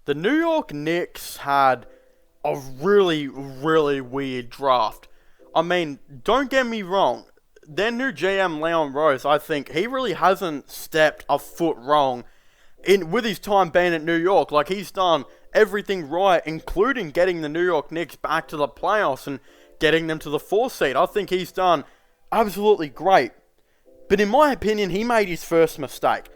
the New York Knicks had a really, really weird draft. I mean, don't get me wrong. Their new GM, Leon Rose, I think he really hasn't stepped a foot wrong with his time being at New York. Like, he's done everything right, including getting the New York Knicks back to the playoffs and getting them to the 4th seed. I think he's done absolutely great. But in my opinion, he made his first mistake.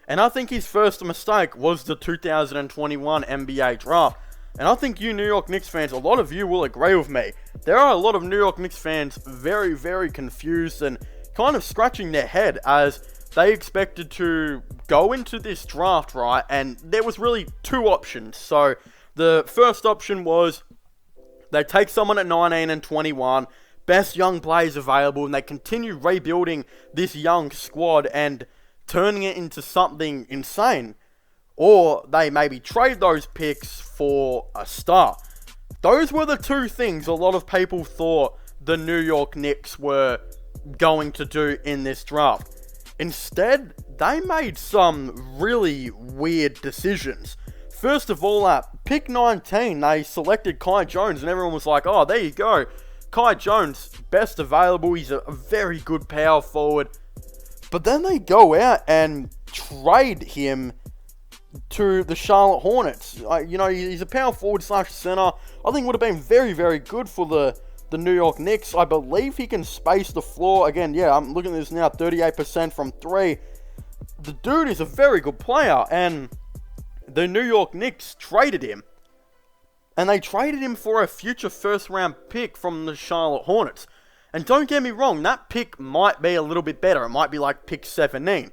And I think his first mistake was the 2021 NBA draft. And I think you New York Knicks fans, a lot of you will agree with me. There are a lot of New York Knicks fans very, very confused and kind of scratching their head as they expected to go into this draft, right? And there was really 2 options. So the first option was they take someone at 19 and 21, best young players available, and they continue rebuilding this young squad and turning it into something insane. Or they maybe trade those picks for a star. Those were the 2 things a lot of people thought the New York Knicks were going to do in this draft. Instead, they made some really weird decisions. First of all, at pick 19, they selected Kai Jones, and everyone was like, oh, there you go. Kai Jones, best available. He's a very good power forward. But then they go out and trade him to the Charlotte Hornets. He's a power forward / center. I think would have been very, very good for the New York Knicks. I believe he can space the floor. Again, yeah, I'm looking at this now, 38% from 3. The dude is a very good player, and the New York Knicks traded him. And they traded him for a future first-round pick from the Charlotte Hornets. And don't get me wrong, that pick might be a little bit better. It might be like pick 17.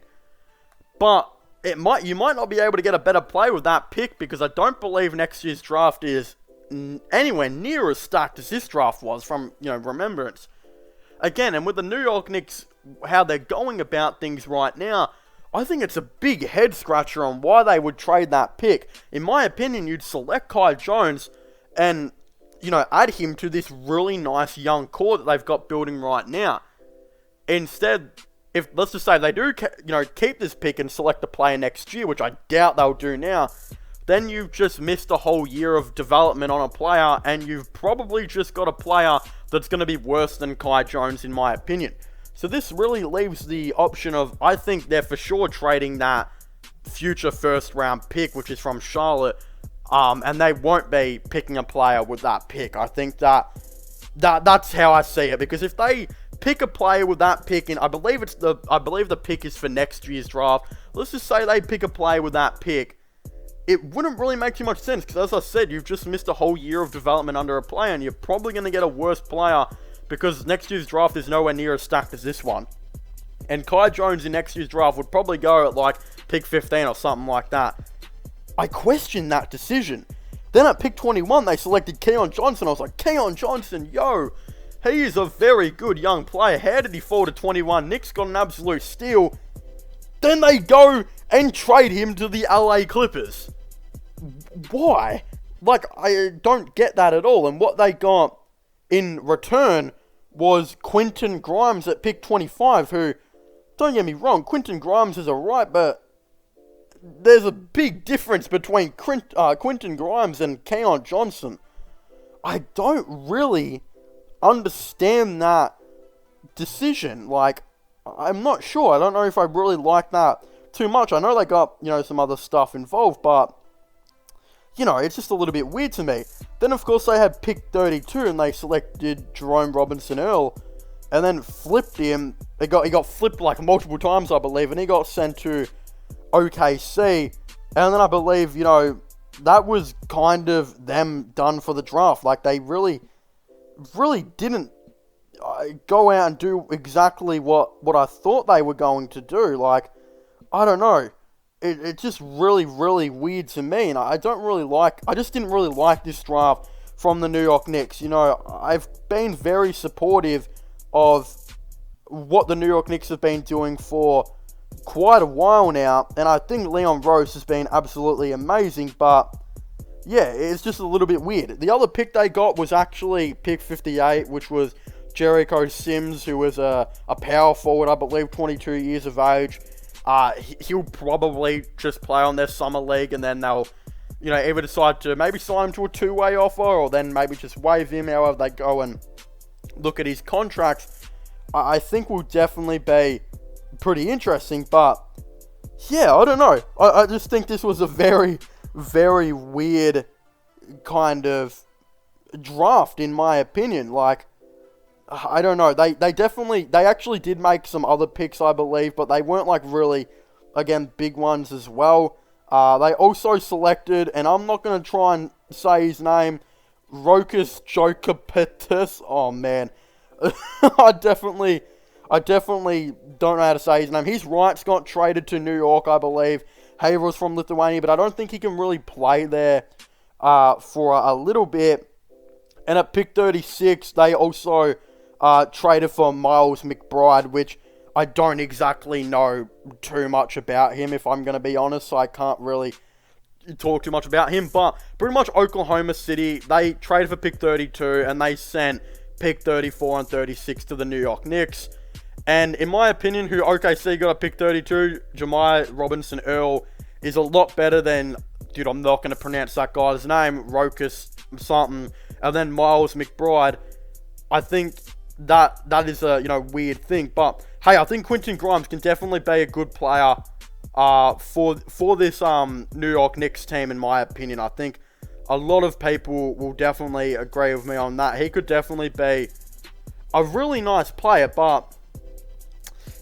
But you might not be able to get a better play with that pick, because I don't believe next year's draft is anywhere near as stacked as this draft was from, remembrance. Again, and with the New York Knicks, how they're going about things right now, I think it's a big head scratcher on why they would trade that pick. In my opinion, you'd select Kai Jones and, add him to this really nice young core that they've got building right now. Instead, if, let's just say they do, keep this pick and select a player next year, which I doubt they'll do now, then you've just missed a whole year of development on a player, and you've probably just got a player that's going to be worse than Kai Jones, in my opinion. So this really leaves the option of, I think they're for sure trading that future first-round pick, which is from Charlotte, and they won't be picking a player with that pick. I think that's how I see it, because if they pick a player with that pick, and I believe the pick is for next year's draft. Let's just say they pick a player with that pick. It wouldn't really make too much sense, because as I said, you've just missed a whole year of development under a player, and you're probably going to get a worse player, because next year's draft is nowhere near as stacked as this one. And Kai Jones in next year's draft would probably go at like pick 15 or something like that. I question that decision. Then at pick 21, they selected Keon Johnson. I was like, Keon Johnson, yo, he is a very good young player. How did he fall to 21? Knicks got an absolute steal. Then they go and trade him to the LA Clippers. Why? Like, I don't get that at all. And what they got in return was Quentin Grimes at pick 25, who, don't get me wrong, Quentin Grimes is alright, but there's a big difference between Quentin Grimes and Keon Johnson. I don't really understand that decision. Like, I'm not sure. I don't know if I really like that too much. I know they got, some other stuff involved, but, it's just a little bit weird to me. Then, of course, they had pick 32, and they selected Jerome Robinson-Earl, and then flipped him. He got flipped like multiple times, I believe, and he got sent to OKC, and then I believe, that was kind of them done for the draft. Like, they really didn't go out and do exactly what I thought they were going to do. Like, I don't know. It's just really, really weird to me, and I just didn't really like this draft from the New York Knicks. I've been very supportive of what the New York Knicks have been doing for quite a while now, and I think Leon Rose has been absolutely amazing, but yeah, it's just a little bit weird. The other pick they got was actually pick 58, which was Jericho Sims, who was a power forward, I believe 22 years of age. He'll probably just play on their summer league, and then they'll, either decide to maybe sign him to a two-way offer, or then maybe just waive him, however they go and look at his contracts, I think will definitely be pretty interesting. But yeah, I don't know. I just think this was a very, very weird kind of draft, in my opinion. Like, I don't know. They actually did make some other picks, I believe, but they weren't like really, again, big ones as well. They also selected, and I'm not going to try and say his name, Rokas Jokapitis. Oh, man. I definitely don't know how to say his name. His rights got traded to New York, I believe. Haver's from Lithuania, but I don't think he can really play there for a little bit. And at pick 36, they also traded for Miles McBride, which I don't exactly know too much about him, if I'm going to be honest, so I can't really talk too much about him. But pretty much Oklahoma City, they traded for pick 32, and they sent pick 34 and 36 to the New York Knicks. And in my opinion, who OKC got at pick 32, Jamiah Robinson Earl, is a lot better than, dude, I'm not going to pronounce that guy's name, Rokas something, and then Miles McBride. I think that is a, weird thing. But hey, I think Quentin Grimes can definitely be a good player for this New York Knicks team, in my opinion. I think a lot of people will definitely agree with me on that. He could definitely be a really nice player, but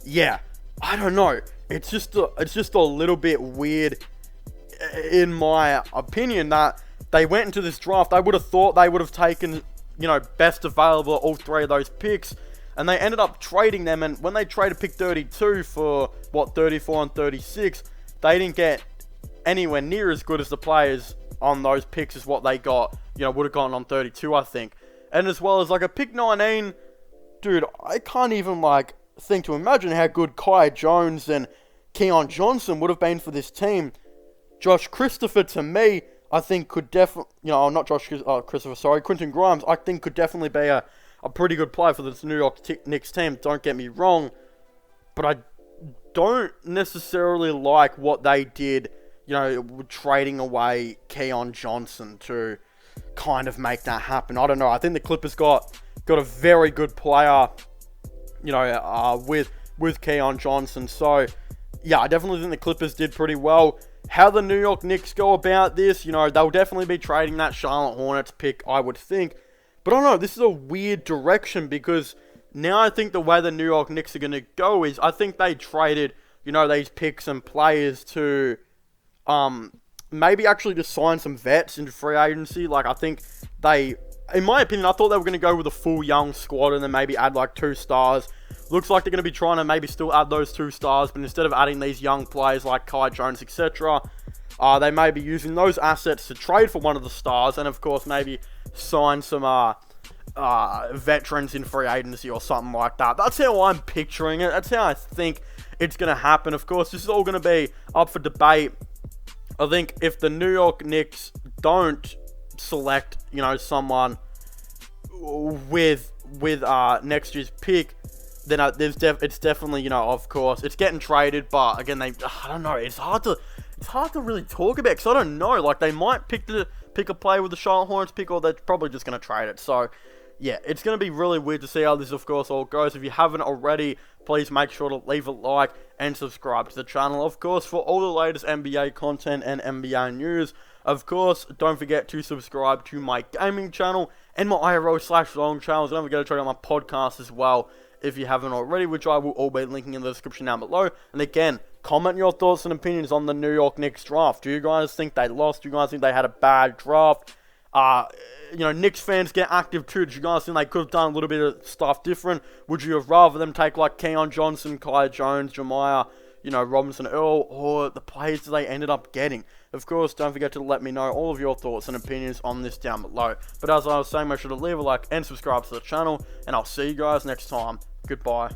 yeah, I don't know. It's just a little bit weird, in my opinion, that they went into this draft. I would have thought they would have taken, best available, all three of those picks, and they ended up trading them. And when they traded pick 32 for 34 and 36, they didn't get anywhere near as good as the players on those picks as what they got, would have gotten on 32, I think. And as well as like a pick 19, dude, I can't even think to imagine how good Kai Jones and Keon Johnson would have been for this team. Josh Christopher, to me, I think could definitely, not Josh Christopher, sorry, Quentin Grimes, I think could definitely be a pretty good player for this New York Knicks team, don't get me wrong. But I don't necessarily like what they did, trading away Keon Johnson to kind of make that happen. I don't know. I think the Clippers got a very good player, with Keon Johnson. So, yeah, I definitely think the Clippers did pretty well. How the New York Knicks go about this, they'll definitely be trading that Charlotte Hornets pick, I would think. But I don't know, this is a weird direction, because now I think the way the New York Knicks are going to go is, I think they traded, these picks and players to maybe actually just sign some vets into free agency. Like, I think they, in my opinion, I thought they were going to go with a full young squad and then maybe add 2 stars. Looks like they're going to be trying to maybe still add those 2 stars, but instead of adding these young players like Kai Jones, etc., they may be using those assets to trade for one of the stars, and of course maybe sign some veterans in free agency or something like that. That's how I'm picturing it. That's how I think it's going to happen. Of course, this is all going to be up for debate. I think if the New York Knicks don't select, someone with next year's pick, then it's definitely, of course, it's getting traded. But again, I don't know. It's hard to really talk about, because I don't know. They might pick a player with the Charlotte Hornets pick, or they're probably just going to trade it. So, yeah, it's going to be really weird to see how this, of course, all goes. If you haven't already, please make sure to leave a like and subscribe to the channel, of course, for all the latest NBA content and NBA news. Of course, don't forget to subscribe to my gaming channel and my IRL/long channels. Don't forget to check out my podcast as well, if you haven't already, which I will all be linking in the description down below. And again, comment your thoughts and opinions on the New York Knicks draft. Do you guys think they lost? Do you guys think they had a bad draft? Knicks fans, get active too. Do you guys think they could have done a little bit of stuff different? Would you have rather them take Keon Johnson, Kai Jones, Jamiah, Robinson Earl, or the players that they ended up getting? Of course, don't forget to let me know all of your thoughts and opinions on this down below. But as I was saying, make sure to leave a like and subscribe to the channel, and I'll see you guys next time. Goodbye.